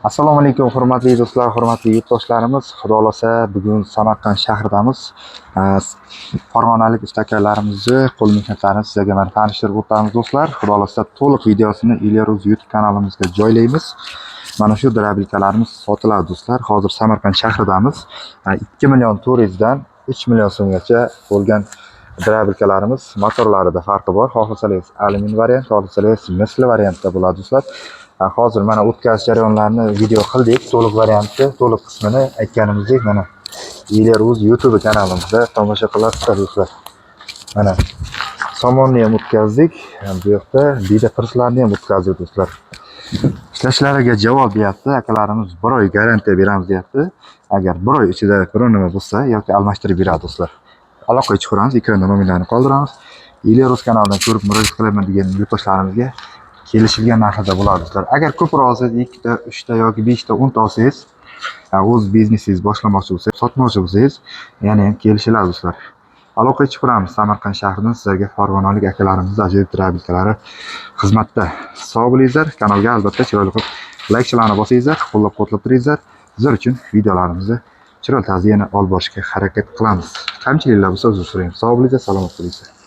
Assalomu alaykum, hurmatli do'stlar, hurmatli yurtdoshlarimiz. Xudo xolasa bugun Samarqand shahridamiz. Farg'onalik ustakalarimizni qo'l mehnatlarini sizlarga mana tanishtirib o'tamiz do'stlar. Xudo xolasa to'liq videosini Ilyaruz YouTube kanalimizga joylaymiz. Mana shu drabilkalarimiz sotiladi do'stlar. Hozir Samarqand shahridamiz. 2 million 400 dan 3 million so'mgacha bo'lgan drabilkalarimiz motorlarida farqi bor. Xohlasangiz alyumin variant, xohlasangiz misli variantda bo'ladi do'stlar. Hozir mana o'tkazish jarayonlarini video qildik. To'liq variantni, to'liq qismini aytganimizdek mana Ilyaruz YouTube kanalimizda tomosha qilasizlar do'stlar. Mana somonni ham o'tkazdik. Bu yoqda bida pirslarni ham o'tkazdik do'stlar. Ishlashlariga javob deyapti. Akalarimiz 1 oy garantiya beramiz deyapti. Agar 1 oy ichida biror nima bo'lsa yoki almashtirib beradi do'stlar. Aloqaga chiqamiz, ekranda nomerlarni qoldiramiz. Ilyaruz kanalidan ko'rib murojaat qilaman degan yurtdoshlarimizga kelishilgan narxda bo'ladi do'stlar. Agar ko'proq olsangiz 2 ta, 3 ta yoki 5 ta, 10 ta olsangiz, o'z biznesingiz boshlamoqchi bo'lsangiz, sotmoqchi bo'lsangiz, yana ham kelishiladi do'stlar. Aloqaga chiqamiz. Samarqand shahridan sizlarga farg'onalik akalarimiz ajoyib drabilkalari xizmatda. Sog' bo'linglar. Kanalga albatta chiroyli qilib like-chilarni bosingizlar, qo'llab-quvvatlab turingizlar. Sizlar uchun videolarimizni chiroyli tarzda yana olib borishga harakat qilamiz. Kamchiliklar bo'lsa uzr so'raymiz. Sog' bo'linglar, salomat bo'linglar.